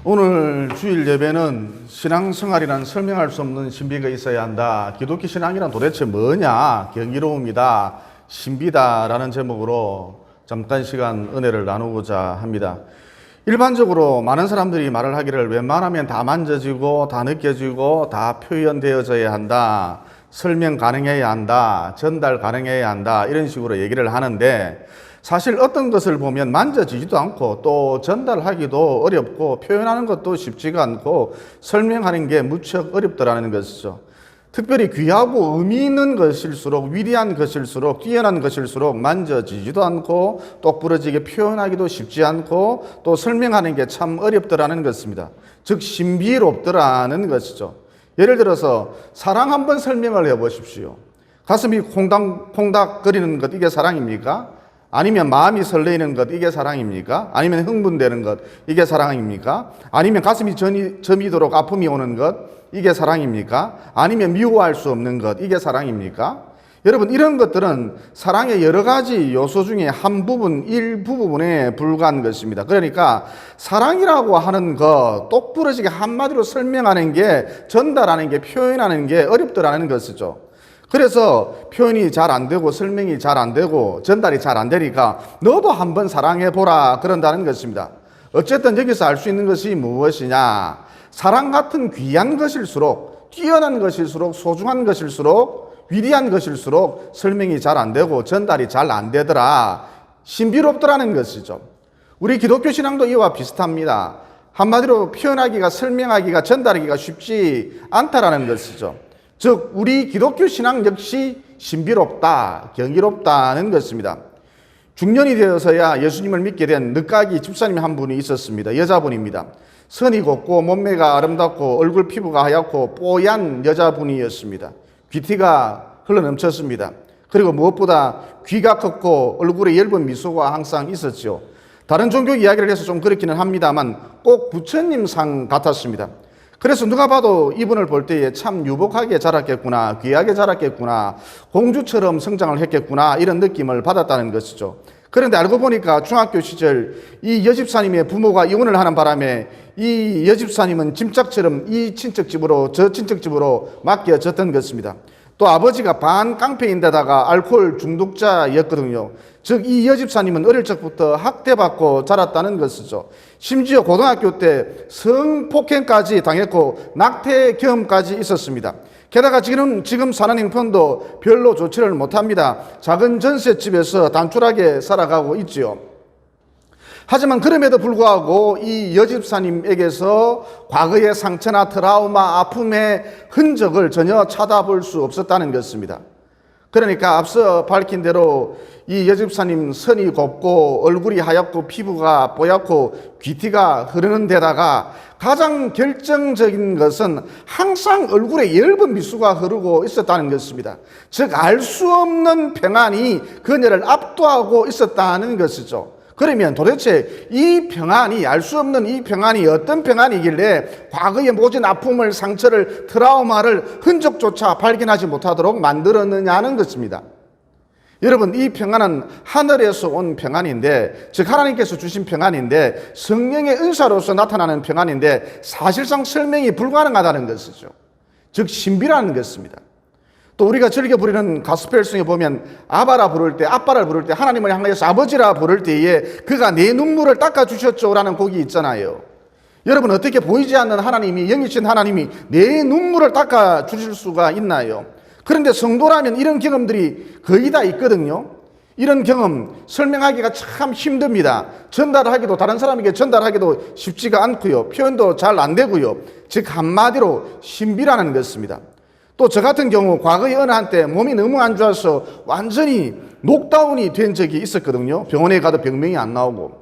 오늘 주일 예배는 신앙생활이란 설명할 수 없는 신비가 있어야 한다. 기독교 신앙이란 도대체 뭐냐? 경이로움이다, 신비다라는 제목으로 잠깐 시간 은혜를 나누고자 합니다. 일반적으로 많은 사람들이 말을 하기를 웬만하면 다 만져지고 다 느껴지고 다 표현되어져야 한다, 설명 가능해야 한다, 전달 가능해야 한다, 이런 식으로 얘기를 하는데, 사실 어떤 것을 보면 만져지지도 않고 또 전달하기도 어렵고 표현하는 것도 쉽지가 않고 설명하는 게 무척 어렵더라는 것이죠. 특별히 귀하고 의미 있는 것일수록, 위대한 것일수록, 뛰어난 것일수록 만져지지도 않고 똑부러지게 표현하기도 쉽지 않고 또 설명하는 게 참 어렵더라는 것입니다. 즉 신비롭더라는 것이죠. 예를 들어서 사랑 한번 설명을 해보십시오. 가슴이 콩닥콩닥거리는 것, 이게 사랑입니까? 아니면 마음이 설레이는 것, 이게 사랑입니까? 아니면 흥분되는 것, 이게 사랑입니까? 아니면 가슴이 저미도록 아픔이 오는 것, 이게 사랑입니까? 아니면 미워할 수 없는 것, 이게 사랑입니까? 여러분, 이런 것들은 사랑의 여러 가지 요소 중에 한 부분, 일부분에 불과한 것입니다. 그러니까 사랑이라고 하는 것, 똑부러지게 한마디로 설명하는 게, 전달하는 게, 표현하는 게 어렵더라는 것이죠. 그래서 표현이 잘 안 되고 설명이 잘 안 되고 전달이 잘 안 되니까 너도 한번 사랑해보라 그런다는 것입니다. 어쨌든 여기서 알 수 있는 것이 무엇이냐? 사랑 같은 귀한 것일수록, 뛰어난 것일수록, 소중한 것일수록, 위대한 것일수록 설명이 잘 안 되고 전달이 잘 안 되더라. 신비롭더라는 것이죠. 우리 기독교 신앙도 이와 비슷합니다. 한마디로 표현하기가, 설명하기가, 전달하기가 쉽지 않다라는 것이죠. 즉 우리 기독교 신앙 역시 신비롭다, 경이롭다는 것입니다. 중년이 되어서야 예수님을 믿게 된 늦가기 집사님 한 분이 있었습니다. 여자분입니다. 선이 곱고 몸매가 아름답고 얼굴 피부가 하얗고 뽀얀 여자분이었습니다. 귀티가 흘러넘쳤습니다. 그리고 무엇보다 귀가 컸고 얼굴에 엷은 미소가 항상 있었죠. 다른 종교 이야기를 해서 좀 그렇기는 합니다만 꼭 부처님 상 같았습니다. 그래서 누가 봐도 이분을 볼 때에 참 유복하게 자랐겠구나, 귀하게 자랐겠구나, 공주처럼 성장을 했겠구나 이런 느낌을 받았다는 것이죠. 그런데 알고 보니까 중학교 시절 이 여집사님의 부모가 이혼을 하는 바람에 이 여집사님은 짐짝처럼 이 친척집으로 저 친척집으로 맡겨졌던 것입니다. 또 아버지가 반깡패인데다가 알코올 중독자였거든요. 즉 이 여집사님은 어릴 적부터 학대받고 자랐다는 것이죠. 심지어 고등학교 때 성폭행까지 당했고 낙태 경험까지 있었습니다. 게다가 지금 사는 형편도 별로 좋지를 못합니다. 작은 전셋집에서 단출하게 살아가고 있지요. 하지만 그럼에도 불구하고 이 여집사님에게서 과거의 상처나 트라우마, 아픔의 흔적을 전혀 찾아볼 수 없었다는 것입니다. 그러니까 앞서 밝힌 대로 이 여집사님 선이 곱고 얼굴이 하얗고 피부가 뽀얗고 귀티가 흐르는 데다가 가장 결정적인 것은 항상 얼굴에 엷은 미소가 흐르고 있었다는 것입니다. 즉 알 수 없는 평안이 그녀를 압도하고 있었다는 것이죠. 그러면 도대체 이 평안이, 알 수 없는 이 평안이 어떤 평안이길래 과거의 모진 아픔을, 상처를, 트라우마를 흔적조차 발견하지 못하도록 만들었느냐는 것입니다. 여러분, 이 평안은 하늘에서 온 평안인데, 즉 하나님께서 주신 평안인데, 성령의 은사로서 나타나는 평안인데 사실상 설명이 불가능하다는 것이죠. 즉 신비라는 것입니다. 또 우리가 즐겨 부르는 가스펠송에 보면 아바라 부를 때, 아빠를 부를 때, 하나님을 향해서 아버지라 부를 때에 그가 내 눈물을 닦아주셨죠 라는 곡이 있잖아요. 여러분, 어떻게 보이지 않는 하나님이, 영이신 하나님이 내 눈물을 닦아주실 수가 있나요? 그런데 성도라면 이런 경험들이 거의 다 있거든요. 이런 경험 설명하기가 참 힘듭니다. 전달하기도, 다른 사람에게 전달하기도 쉽지가 않고요. 표현도 잘 안 되고요. 즉 한마디로 신비라는 것입니다. 또 저 같은 경우 과거에 어느 한때 몸이 너무 안 좋아서 완전히 녹다운이 된 적이 있었거든요. 병원에 가도 병명이 안 나오고.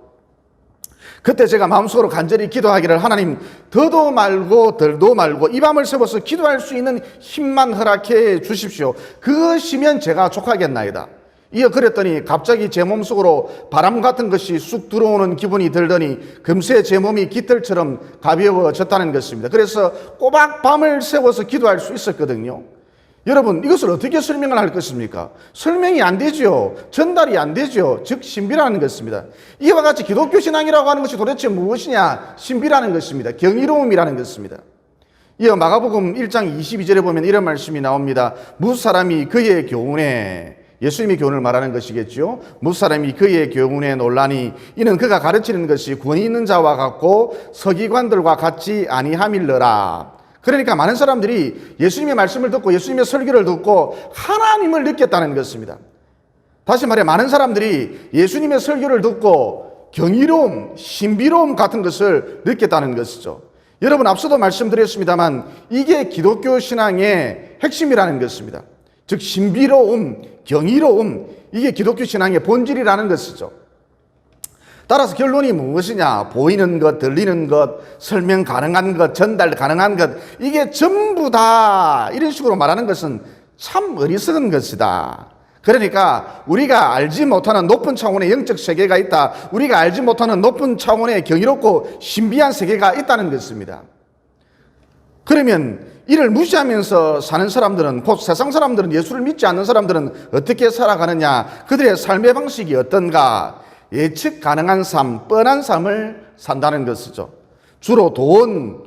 그때 제가 마음속으로 간절히 기도하기를 하나님 더도 말고 덜도 말고 이 밤을 새워서 기도할 수 있는 힘만 허락해 주십시오. 그것이면 제가 족하겠나이다. 이어 그랬더니 갑자기 제 몸속으로 바람 같은 것이 쑥 들어오는 기분이 들더니 금세 제 몸이 깃털처럼 가벼워졌다는 것입니다. 그래서 꼬박 밤을 새워서 기도할 수 있었거든요. 여러분, 이것을 어떻게 설명을 할 것입니까? 설명이 안 되죠. 전달이 안 되죠. 즉 신비라는 것입니다. 이와 같이 기독교 신앙이라고 하는 것이 도대체 무엇이냐? 신비라는 것입니다. 경이로움이라는 것입니다. 이어 마가복음 1장 22절에 보면 이런 말씀이 나옵니다. 무사람이 그의 교훈에, 예수님의 교훈을 말하는 것이겠죠. 무사람이 그의 교훈에 놀라니 이는 그가 가르치는 것이 권위 있는 자와 같고 서기관들과 같지 아니함일러라. 그러니까 많은 사람들이 예수님의 말씀을 듣고 예수님의 설교를 듣고 하나님을 느꼈다는 것입니다. 다시 말해 많은 사람들이 예수님의 설교를 듣고 경이로움, 신비로움 같은 것을 느꼈다는 것이죠. 여러분, 앞서도 말씀드렸습니다만 이게 기독교 신앙의 핵심이라는 것입니다. 즉 신비로움, 경이로움, 이게 기독교 신앙의 본질이라는 것이죠. 따라서 결론이 무엇이냐? 보이는 것, 들리는 것, 설명 가능한 것, 전달 가능한 것, 이게 전부 다 이런 식으로 말하는 것은 참 어리석은 것이다. 그러니까 우리가 알지 못하는 높은 차원의 영적 세계가 있다. 우리가 알지 못하는 높은 차원의 경이롭고 신비한 세계가 있다는 것입니다. 그러면 이를 무시하면서 사는 사람들은, 곧 세상 사람들은, 예수를 믿지 않는 사람들은 어떻게 살아가느냐? 그들의 삶의 방식이 어떤가? 예측 가능한 삶, 뻔한 삶을 산다는 것이죠. 주로 돈,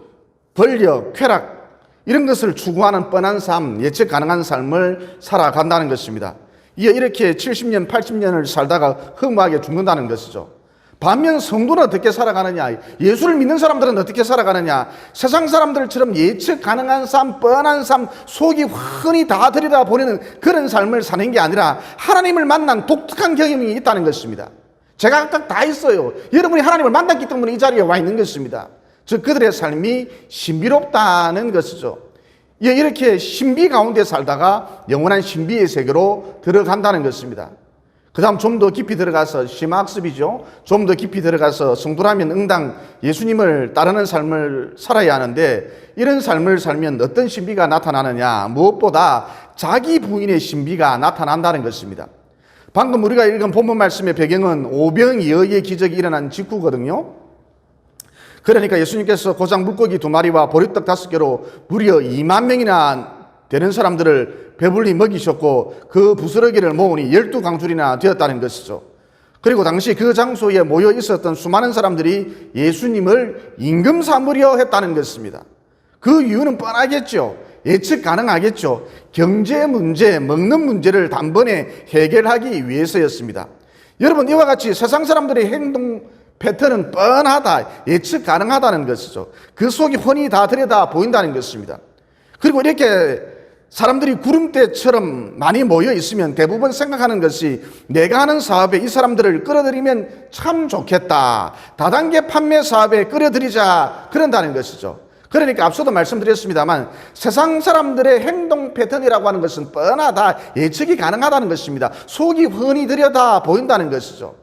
권력, 쾌락 이런 것을 추구하는 뻔한 삶, 예측 가능한 삶을 살아간다는 것입니다. 이렇게 70년, 80년을 살다가 허무하게 죽는다는 것이죠. 반면 성도는 어떻게 살아가느냐? 예수를 믿는 사람들은 어떻게 살아가느냐? 세상 사람들처럼 예측 가능한 삶, 뻔한 삶, 속이 훤히 다 들여다보는 그런 삶을 사는 게 아니라 하나님을 만난 독특한 경험이 있다는 것입니다. 제가 아까 다 있어요. 여러분이 하나님을 만났기 때문에 이 자리에 와 있는 것입니다. 즉 그들의 삶이 신비롭다는 것이죠. 이렇게 신비 가운데 살다가 영원한 신비의 세계로 들어간다는 것입니다. 그 다음 좀 더 깊이 들어가서 심화학습이죠. 좀 더 깊이 들어가서 성도라면 응당 예수님을 따르는 삶을 살아야 하는데, 이런 삶을 살면 어떤 신비가 나타나느냐? 무엇보다 자기 부인의 신비가 나타난다는 것입니다. 방금 우리가 읽은 본문 말씀의 배경은 오병이어의 기적이 일어난 직후거든요. 그러니까 예수님께서 고장 물고기 2마리와 보리떡 5개로 무려 2만 명이나 되는 사람들을 배불리 먹이셨고, 그 부스러기를 모으니 12강줄이나 되었다는 것이죠. 그리고 당시 그 장소에 모여 있었던 수많은 사람들이 예수님을 임금 삼으려 했다는 것입니다. 그 이유는 뻔하겠죠. 예측 가능하겠죠. 경제 문제, 먹는 문제를 단번에 해결하기 위해서였습니다. 여러분, 이와 같이 세상 사람들의 행동 패턴은 뻔하다, 예측 가능하다는 것이죠. 그 속이 훤히 다 들여다 보인다는 것입니다. 그리고 이렇게 사람들이 구름대처럼 많이 모여 있으면 대부분 생각하는 것이, 내가 하는 사업에 이 사람들을 끌어들이면 참 좋겠다, 다단계 판매 사업에 끌어들이자, 그런다는 것이죠. 그러니까 앞서도 말씀드렸습니다만 세상 사람들의 행동 패턴이라고 하는 것은 뻔하다, 예측이 가능하다는 것입니다. 속이 훤히 들여다 보인다는 것이죠.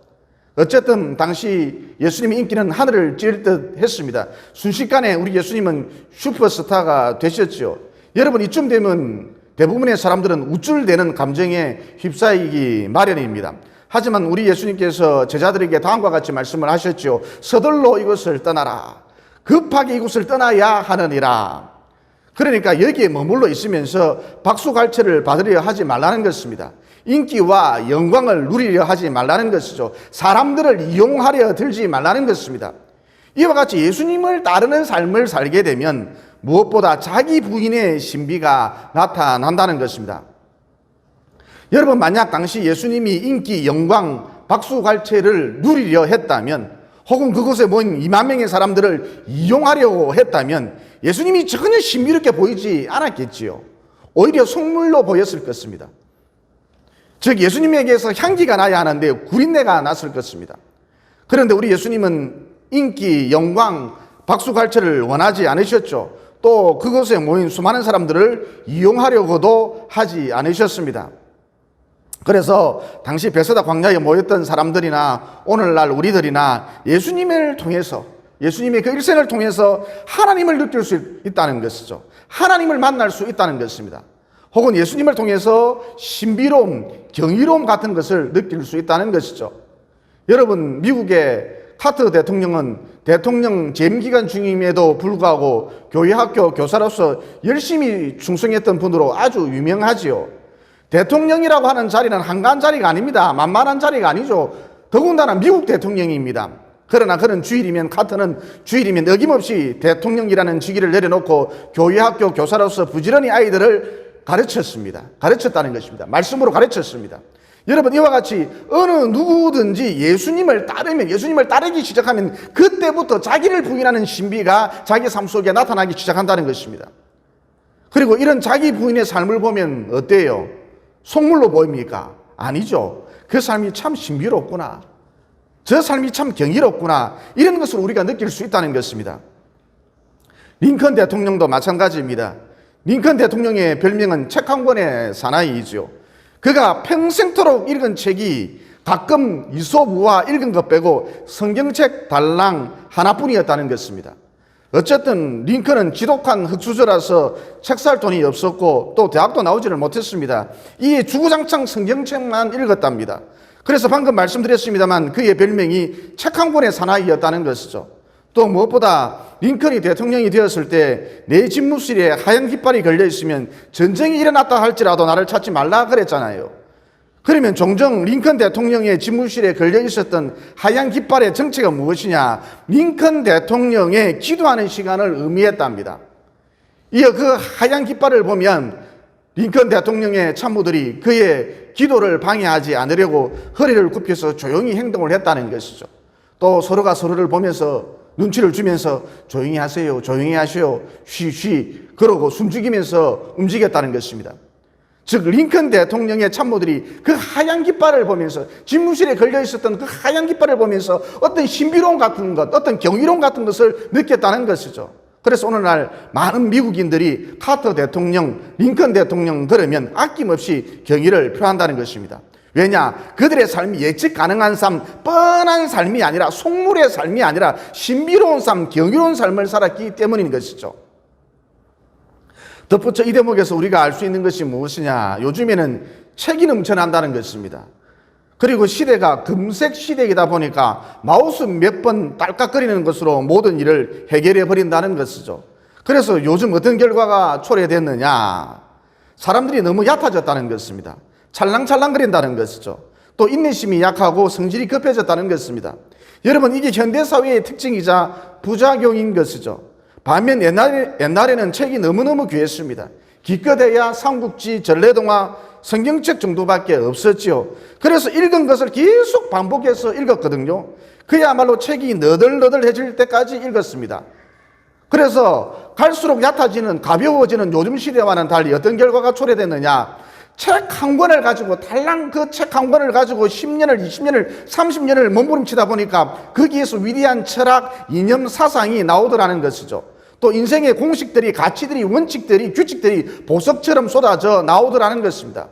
어쨌든 당시 예수님의 인기는 하늘을 찌를 듯 했습니다. 순식간에 우리 예수님은 슈퍼스타가 되셨죠. 여러분, 이쯤 되면 대부분의 사람들은 우쭐대는 감정에 휩싸이기 마련입니다. 하지만 우리 예수님께서 제자들에게 다음과 같이 말씀을 하셨죠. 서둘러 이곳을 떠나라. 급하게 이곳을 떠나야 하느니라. 그러니까 여기에 머물러 있으면서 박수갈채를 받으려 하지 말라는 것입니다. 인기와 영광을 누리려 하지 말라는 것이죠. 사람들을 이용하려 들지 말라는 것입니다. 이와 같이 예수님을 따르는 삶을 살게 되면 무엇보다 자기 부인의 신비가 나타난다는 것입니다. 여러분, 만약 당시 예수님이 인기, 영광, 박수갈채를 누리려 했다면, 혹은 그곳에 모인 2만 명의 사람들을 이용하려고 했다면 예수님이 전혀 신비롭게 보이지 않았겠지요. 오히려 속물로 보였을 것입니다. 즉 예수님에게서 향기가 나야 하는데 구린내가 났을 것입니다. 그런데 우리 예수님은 인기, 영광, 박수갈채를 원하지 않으셨죠. 또 그곳에 모인 수많은 사람들을 이용하려고도 하지 않으셨습니다. 그래서 당시 베세다 광야에 모였던 사람들이나 오늘날 우리들이나 예수님을 통해서, 예수님의 그 일생을 통해서 하나님을 느낄 수 있다는 것이죠. 하나님을 만날 수 있다는 것입니다. 혹은 예수님을 통해서 신비로움, 경이로움 같은 것을 느낄 수 있다는 것이죠. 여러분, 미국의 카터 대통령은 대통령 재임 기간 중임에도 불구하고 교회 학교 교사로서 열심히 충성했던 분으로 아주 유명하지요. 대통령이라고 하는 자리는 한가한 자리가 아닙니다. 만만한 자리가 아니죠. 더군다나 미국 대통령입니다. 그러나 그는 주일이면, 카터는 주일이면 어김없이 대통령이라는 직위를 내려놓고 교회 학교 교사로서 부지런히 아이들을 가르쳤다는 것입니다. 말씀으로 가르쳤습니다. 여러분, 이와 같이 어느 누구든지 예수님을 따르면, 예수님을 따르기 시작하면 그때부터 자기를 부인하는 신비가 자기 삶 속에 나타나기 시작한다는 것입니다. 그리고 이런 자기 부인의 삶을 보면 어때요? 속물로 보입니까? 아니죠. 그 삶이 참 신비롭구나, 저 삶이 참 경이롭구나, 이런 것을 우리가 느낄 수 있다는 것입니다. 링컨 대통령도 마찬가지입니다. 링컨 대통령의 별명은 책 한 권의 사나이이죠. 그가 평생토록 읽은 책이 가끔 이솝우화 읽은 것 빼고 성경책 달랑 하나뿐이었다는 것입니다. 어쨌든 링컨은 지독한 흑수저라서 책 살 돈이 없었고 또 대학도 나오지를 못했습니다. 이 주구장창 성경책만 읽었답니다. 그래서 방금 말씀드렸습니다만 그의 별명이 책 한 권의 사나이였다는 것이죠. 또 무엇보다 링컨이 대통령이 되었을 때 내 집무실에 하얀 깃발이 걸려 있으면 전쟁이 일어났다 할지라도 나를 찾지 말라 그랬잖아요. 그러면 종종 링컨 대통령의 집무실에 걸려 있었던 하얀 깃발의 정체가 무엇이냐? 링컨 대통령의 기도하는 시간을 의미했답니다. 이어 그 하얀 깃발을 보면 링컨 대통령의 참모들이 그의 기도를 방해하지 않으려고 허리를 굽혀서 조용히 행동을 했다는 것이죠. 또 서로가 서로를 보면서 눈치를 주면서 조용히 하세요, 조용히 하세요, 쉬쉬 그러고 숨죽이면서 움직였다는 것입니다. 즉 링컨 대통령의 참모들이 그 하얀 깃발을 보면서 집무실에 걸려 있었던 그 하얀 깃발을 보면서 어떤 신비로움 같은 것, 어떤 경이로움 같은 것을 느꼈다는 것이죠. 그래서 오늘날 많은 미국인들이 카터 대통령, 링컨 대통령 들으면 아낌없이 경의를 표한다는 것입니다. 왜냐? 그들의 삶이 예측 가능한 삶, 뻔한 삶이 아니라 속물의 삶이 아니라 신비로운 삶, 경이로운 삶을 살았기 때문인 것이죠. 덧붙여 이 대목에서 우리가 알 수 있는 것이 무엇이냐? 요즘에는 책이 넘쳐난다는 것입니다. 그리고 시대가 금색 시대이다 보니까 마우스 몇 번 딸깍거리는 것으로 모든 일을 해결해 버린다는 것이죠. 그래서 요즘 어떤 결과가 초래됐느냐? 사람들이 너무 얕아졌다는 것입니다. 찰랑찰랑거린다는 것이죠. 또 인내심이 약하고 성질이 급해졌다는 것입니다. 여러분, 이게 현대사회의 특징이자 부작용인 것이죠. 반면 옛날에는 책이 너무너무 귀했습니다. 기껏해야 삼국지, 전래동화, 성경책 정도밖에 없었지요. 그래서 읽은 것을 계속 반복해서 읽었거든요. 그야말로 책이 너덜너덜해질 때까지 읽었습니다. 그래서 갈수록 얕아지는, 가벼워지는 요즘 시대와는 달리 어떤 결과가 초래됐느냐? 책 한 권을 가지고 달랑 그 책 한 권을 가지고 10년을, 20년을, 30년을 몸부림치다 보니까 거기에서 위대한 철학, 이념, 사상이 나오더라는 것이죠. 또 인생의 공식들이, 가치들이, 원칙들이, 규칙들이 보석처럼 쏟아져 나오더라는 것입니다.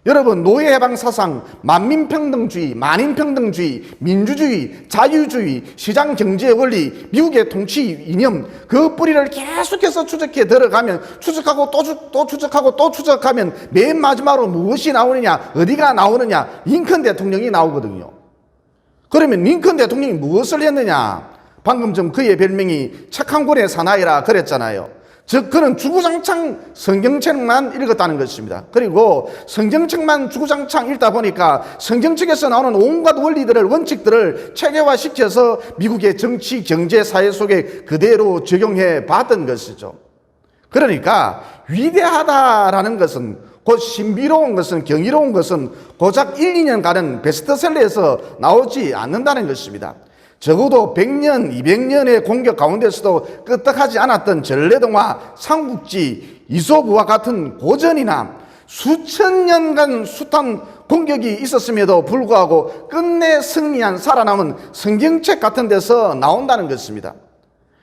여러분, 노예해방 사상, 만민평등주의, 만인평등주의, 민주주의, 자유주의, 시장경제 원리, 미국의 통치 이념, 그 뿌리를 계속해서 추적해 들어가면 추적하고 또 추적하고 또 추적하면 맨 마지막으로 무엇이 나오느냐, 어디가 나오느냐? 링컨 대통령이 나오거든요. 그러면 링컨 대통령이 무엇을 했느냐? 방금 좀 그의 별명이 책 한 권의 사나이라 그랬잖아요. 즉 그는 주구장창 성경책만 읽었다는 것입니다. 그리고 성경책만 주구장창 읽다 보니까 성경책에서 나오는 온갖 원리들을, 원칙들을 체계화시켜서 미국의 정치, 경제, 사회 속에 그대로 적용해 봤던 것이죠. 그러니까 위대하다라는 것은, 곧 신비로운 것은, 경이로운 것은 고작 1, 2년 가는 베스트셀러에서 나오지 않는다는 것입니다. 적어도 100년, 200년의 공격 가운데서도 끄떡하지 않았던 전래동화, 삼국지, 이솝우화 같은 고전이나 수천 년간 숱한 공격이 있었음에도 불구하고 끝내 승리한 살아남은 성경책 같은 데서 나온다는 것입니다.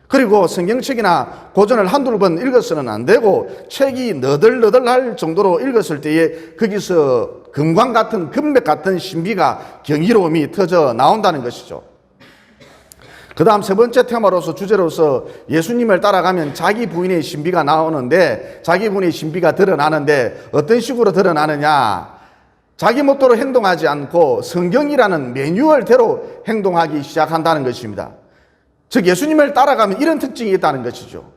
그리고 성경책이나 고전을 한두 번 읽어서는 안 되고 책이 너덜너덜할 정도로 읽었을 때에 거기서 금광 같은, 금맥 같은 신비가, 경이로움이 터져 나온다는 것이죠. 그 다음 세 번째 테마로서, 주제로서 예수님을 따라가면 자기 부인의 신비가 나오는데, 자기 부인의 신비가 드러나는데 어떤 식으로 드러나느냐? 자기 멋대로 행동하지 않고 성경이라는 매뉴얼대로 행동하기 시작한다는 것입니다. 즉 예수님을 따라가면 이런 특징이 있다는 것이죠.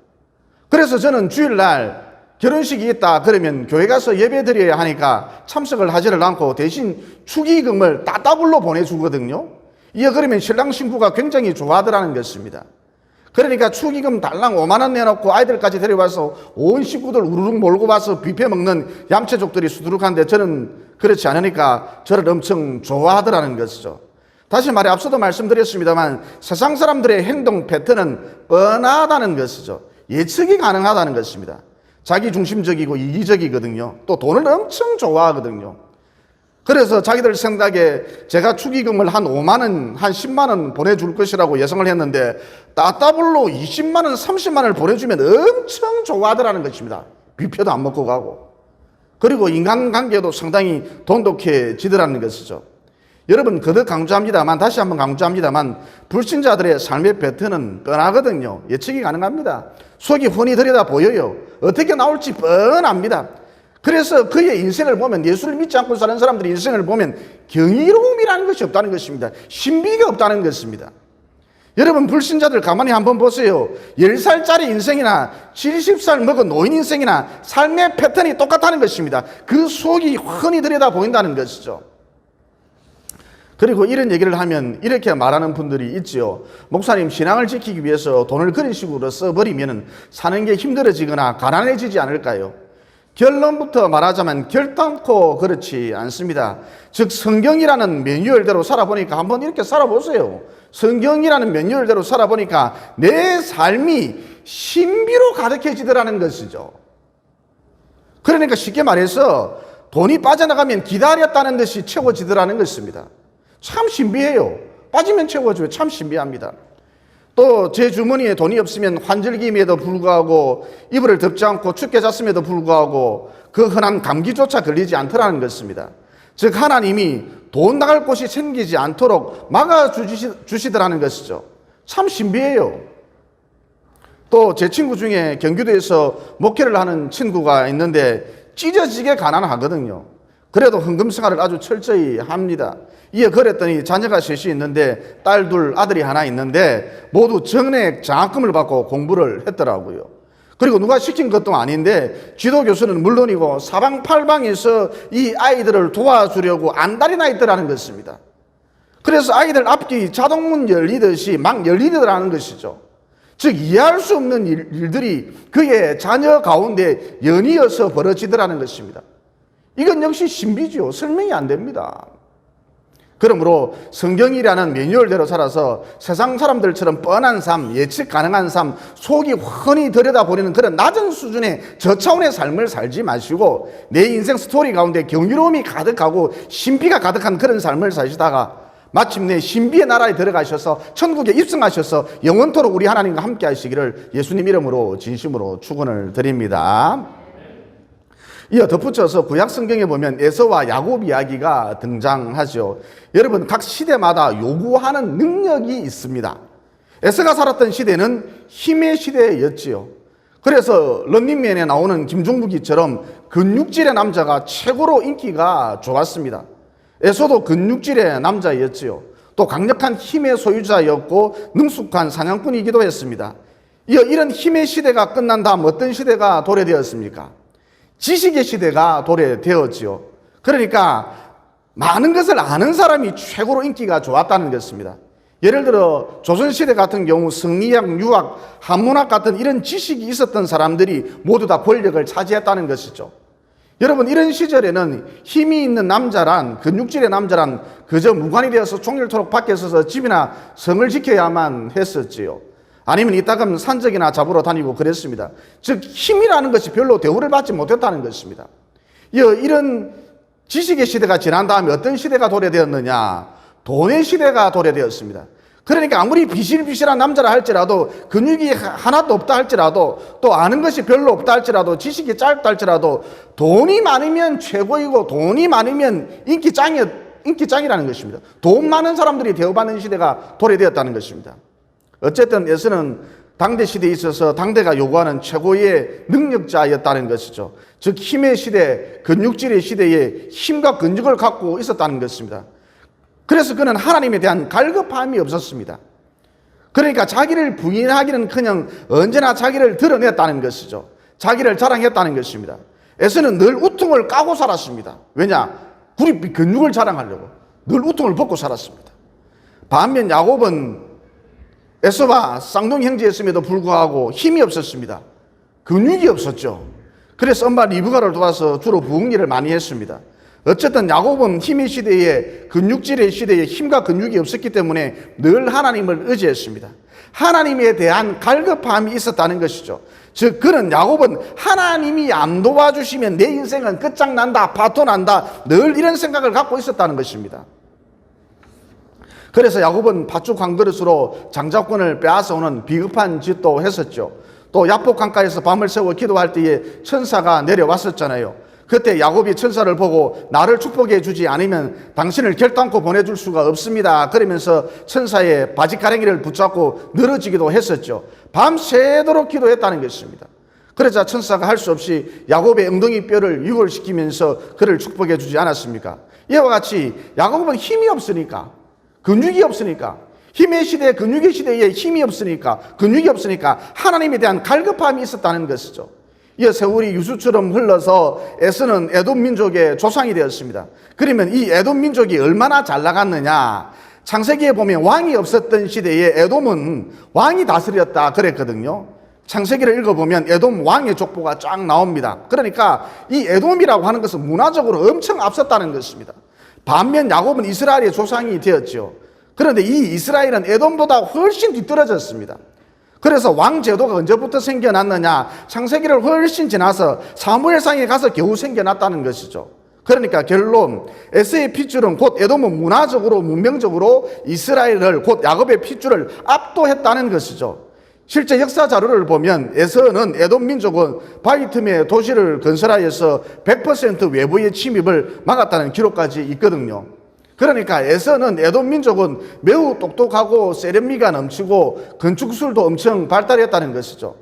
그래서 저는 주일날 결혼식이 있다 그러면 교회 가서 예배 드려야 하니까 참석을 하지를 않고 대신 축의금을 따따블로 보내주거든요. 이어 그러면 신랑 신부가 굉장히 좋아하더라는 것입니다. 그러니까 축의금 달랑 5만 원 내놓고 아이들까지 데려와서 온 식구들 우르륵 몰고 와서 뷔페 먹는 얌체족들이 수두룩한데 저는 그렇지 않으니까 저를 엄청 좋아하더라는 것이죠. 다시 말해 앞서도 말씀드렸습니다만 세상 사람들의 행동 패턴은 뻔하다는 것이죠. 예측이 가능하다는 것입니다. 자기중심적이고 이기적이거든요. 또 돈을 엄청 좋아하거든요. 그래서 자기들 생각에 제가 축의금을 한 5만 원, 한 10만 원 보내줄 것이라고 예상을 했는데 따따블로 20만 원, 30만 원을 보내주면 엄청 좋아하더라는 것입니다. 뷔페도 안 먹고 가고. 그리고 인간관계도 상당히 돈독해지더라는 것이죠. 여러분 거듭 강조합니다만, 다시 한번 강조합니다만, 불신자들의 삶의 패턴은 뻔하거든요. 예측이 가능합니다. 속이 훤히 들여다 보여요. 어떻게 나올지 뻔합니다. 그래서 그의 인생을 보면, 예수를 믿지 않고 사는 사람들의 인생을 보면 경이로움이라는 것이 없다는 것입니다. 신비가 없다는 것입니다. 여러분 불신자들 가만히 한번 보세요. 10살짜리 인생이나 70살 먹은 노인 인생이나 삶의 패턴이 똑같다는 것입니다. 그 속이 훤히 들여다 보인다는 것이죠. 그리고 이런 얘기를 하면 이렇게 말하는 분들이 있지요. 목사님, 신앙을 지키기 위해서 돈을 그런 식으로 써버리면 사는 게 힘들어지거나 가난해지지 않을까요? 결론부터 말하자면 결단코 그렇지 않습니다. 즉 성경이라는 매뉴얼대로 살아보니까 한번 이렇게 살아보세요. 성경이라는 매뉴얼대로 살아보니까 내 삶이 신비로 가득해지더라는 것이죠. 그러니까 쉽게 말해서 돈이 빠져나가면 기다렸다는 듯이 채워지더라는 것입니다. 참 신비해요. 빠지면 채워줘요. 참 신비합니다. 또 제 주머니에 돈이 없으면 환절기임에도 불구하고 이불을 덮지 않고 춥게 잤음에도 불구하고 그 흔한 감기조차 걸리지 않더라는 것입니다. 즉 하나님이 돈 나갈 곳이 생기지 않도록 막아주시더라는 것이죠. 참 신비해요. 또 제 친구 중에 경기도에서 목회를 하는 친구가 있는데 찢어지게 가난하거든요. 그래도 헌금 생활을 아주 철저히 합니다. 이에 그랬더니 자녀가 셋이 있는데 딸 둘, 아들이 하나 있는데 모두 전액 장학금을 받고 공부를 했더라고요. 그리고 누가 시킨 것도 아닌데 지도교수는 물론이고 사방팔방에서 이 아이들을 도와주려고 안달이 나 있더라는 것입니다. 그래서 아이들 앞뒤 자동문 열리듯이 막 열리더라는 것이죠. 즉 이해할 수 없는 일들이 그의 자녀 가운데 연이어서 벌어지더라는 것입니다. 이건 역시 신비죠. 설명이 안 됩니다. 그러므로 성경이라는 매뉴얼대로 살아서 세상 사람들처럼 뻔한 삶, 예측 가능한 삶, 속이 훤히 들여다보는 그런 낮은 수준의 저차원의 삶을 살지 마시고 내 인생 스토리 가운데 경이로움이 가득하고 신비가 가득한 그런 삶을 사시다가 마침내 신비의 나라에 들어가셔서 천국에 입성하셔서 영원토록 우리 하나님과 함께 하시기를 예수님 이름으로 진심으로 축원을 드립니다. 이어 덧붙여서 구약 성경에 보면 에서와 야곱 이야기가 등장하죠. 여러분 각 시대마다 요구하는 능력이 있습니다. 에서가 살았던 시대는 힘의 시대였지요. 그래서 런닝맨에 나오는 김종국이처럼 근육질의 남자가 최고로 인기가 좋았습니다. 에서도 근육질의 남자였지요. 또 강력한 힘의 소유자였고 능숙한 사냥꾼이기도 했습니다. 이어 이런 힘의 시대가 끝난 다음 어떤 시대가 도래되었습니까? 지식의 시대가 도래되었지요. 그러니까 많은 것을 아는 사람이 최고로 인기가 좋았다는 것입니다. 예를 들어 조선시대 같은 경우 성리학, 유학, 한문학 같은 이런 지식이 있었던 사람들이 모두 다 권력을 차지했다는 것이죠. 여러분 이런 시절에는 힘이 있는 남자란, 근육질의 남자란 그저 무관이 되어서 종일토록 밖에 서서 집이나 성을 지켜야만 했었지요. 아니면 이따금 산적이나 잡으러 다니고 그랬습니다. 즉 힘이라는 것이 별로 대우를 받지 못했다는 것입니다. 이런 지식의 시대가 지난 다음에 어떤 시대가 도래되었느냐? 돈의 시대가 도래되었습니다. 그러니까 아무리 비실비실한 남자라 할지라도 근육이 하나도 없다 할지라도 또 아는 것이 별로 없다 할지라도 지식이 짧다 할지라도 돈이 많으면 최고이고 돈이 많으면 인기짱이라는 것입니다. 돈 많은 사람들이 대우받는 시대가 도래되었다는 것입니다. 어쨌든 에서는 당대 시대에 있어서 당대가 요구하는 최고의 능력자였다는 것이죠. 즉 힘의 시대, 근육질의 시대에 힘과 근육을 갖고 있었다는 것입니다. 그래서 그는 하나님에 대한 갈급함이 없었습니다. 그러니까 자기를 부인하기는커녕 언제나 자기를 드러냈다는 것이죠. 자기를 자랑했다는 것입니다. 에서는 늘 우통을 까고 살았습니다. 왜냐? 근육을 자랑하려고 늘 우통을 벗고 살았습니다. 반면 야곱은 에서와 쌍둥이 형제였음에도 불구하고 힘이 없었습니다. 근육이 없었죠. 그래서 엄마 리브가를 도와서 주로 부엌일을 많이 했습니다. 어쨌든 야곱은 힘의 시대에 근육질의 시대에 힘과 근육이 없었기 때문에 늘 하나님을 의지했습니다. 하나님에 대한 갈급함이 있었다는 것이죠. 즉 야곱은 하나님이 안 도와주시면 내 인생은 끝장난다, 파토난다, 늘 이런 생각을 갖고 있었다는 것입니다. 그래서 야곱은 팥죽 한 그릇으로 장자권을 빼앗아오는 비겁한 짓도 했었죠. 또 야복 강가에서 밤을 새워 기도할 때에 천사가 내려왔었잖아요. 그때 야곱이 천사를 보고 나를 축복해 주지 않으면 당신을 결단코 보내줄 수가 없습니다. 그러면서 천사의 바지가랭이를 붙잡고 늘어지기도 했었죠. 밤새도록 기도했다는 것입니다. 그러자 천사가 할 수 없이 야곱의 엉덩이 뼈를 유골시키면서 그를 축복해 주지 않았습니까? 이와 같이 야곱은 힘이 없으니까, 근육이 없으니까, 힘의 시대, 근육의 시대에 힘이 없으니까, 근육이 없으니까 하나님에 대한 갈급함이 있었다는 것이죠. 이 세월이 유수처럼 흘러서 에서는 에돔 민족의 조상이 되었습니다. 그러면 이 에돔 민족이 얼마나 잘 나갔느냐? 창세기에 보면 왕이 없었던 시대에 에돔은 왕이 다스렸다 그랬거든요. 창세기를 읽어보면 에돔 왕의 족보가 쫙 나옵니다. 그러니까 이 에돔이라고 하는 것은 문화적으로 엄청 앞섰다는 것입니다. 반면 야곱은 이스라엘의 조상이 되었죠. 그런데 이 이스라엘은 에돔보다 훨씬 뒤떨어졌습니다. 그래서 왕제도가 언제부터 생겨났느냐? 창세기를 훨씬 지나서 사무엘상에 가서 겨우 생겨났다는 것이죠. 그러니까 결론, 에서의 핏줄은 곧 에돔은 문화적으로, 문명적으로 이스라엘을, 곧 야곱의 핏줄을 압도했다는 것이죠. 실제 역사 자료를 보면 에서는 에돔 민족은 바위 틈에 도시를 건설하여서 100% 외부의 침입을 막았다는 기록까지 있거든요. 그러니까 에서는 에돔 민족은 매우 똑똑하고 세련미가 넘치고 건축술도 엄청 발달했다는 것이죠.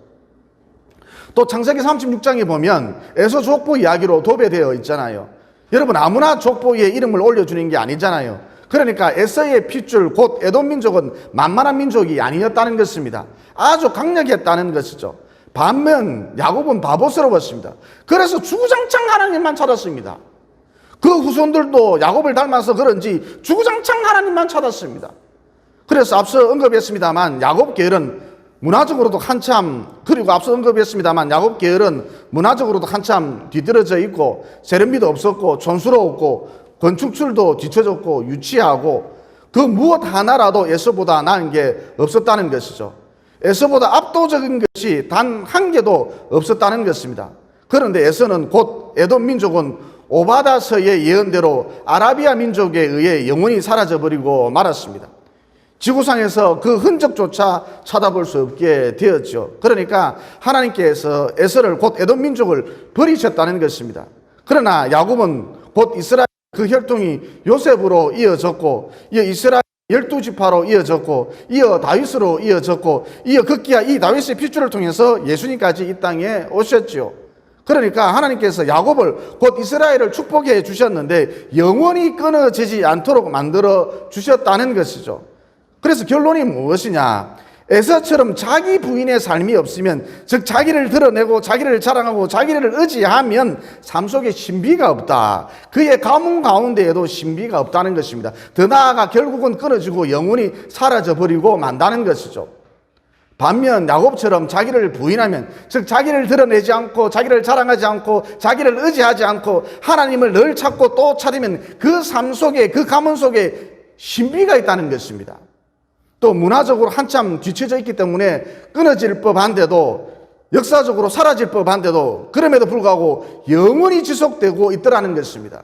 또 창세기 36장에 보면 에서 족보 이야기로 도배되어 있잖아요. 여러분, 아무나 족보에 이름을 올려주는 게 아니잖아요. 그러니까 에서의 핏줄 곧 에돔 민족은 만만한 민족이 아니었다는 것입니다. 아주 강력했다는 것이죠. 반면 야곱은 바보스러웠습니다. 그래서 주구장창 하나님만 찾았습니다. 그 후손들도 야곱을 닮아서 그런지 주구장창 하나님만 찾았습니다. 그래서 앞서 언급했습니다만 야곱 계열은 문화적으로도 한참, 그리고 앞서 언급했습니다만 야곱 계열은 문화적으로도 한참 뒤떨어져 있고 세련미도 없었고 촌스러웠고 건축술도 뒤처졌고 유치하고 그 무엇 하나라도 에서보다 나은 게 없었다는 것이죠. 에서보다 압도적인 것이 단 한 개도 없었다는 것입니다. 그런데 에서는 곧 에돔 민족은 오바다서의 예언대로 아라비아 민족에 의해 영원히 사라져버리고 말았습니다. 지구상에서 그 흔적조차 찾아볼 수 없게 되었죠. 그러니까 하나님께서 에서를 곧 에돔 민족을 버리셨다는 것입니다. 그러나 야곱은 곧 이스라엘 그 혈통이 요셉으로 이어졌고, 이어 이스라엘 12지파로 이어졌고, 이어 다윗으로 이어졌고, 이어 급기야 이 다윗의 핏줄을 통해서 예수님까지 이 땅에 오셨죠. 그러니까 하나님께서 야곱을 곧 이스라엘을 축복해 주셨는데 영원히 끊어지지 않도록 만들어 주셨다는 것이죠. 그래서 결론이 무엇이냐? 에서처럼 자기 부인의 삶이 없으면, 즉 자기를 드러내고 자기를 자랑하고 자기를 의지하면 삶 속에 신비가 없다. 그의 가문 가운데에도 신비가 없다는 것입니다. 더 나아가 결국은 끊어지고 영원히 사라져버리고 만다는 것이죠. 반면 야곱처럼 자기를 부인하면, 즉 자기를 드러내지 않고 자기를 자랑하지 않고 자기를 의지하지 않고 하나님을 늘 찾고 또 찾으면 그 삶 속에, 그 가문 속에 신비가 있다는 것입니다. 또 문화적으로 한참 뒤처져 있기 때문에 끊어질 법한데도, 역사적으로 사라질 법한데도 그럼에도 불구하고 영원히 지속되고 있더라는 것입니다.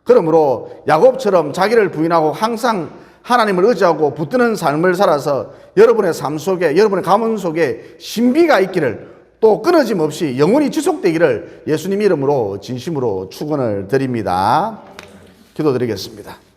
그러므로 야곱처럼 자기를 부인하고 항상 하나님을 의지하고 붙드는 삶을 살아서 여러분의 삶 속에, 여러분의 가문 속에 신비가 있기를, 또 끊어짐 없이 영원히 지속되기를 예수님 이름으로 진심으로 축원을 드립니다. 기도드리겠습니다.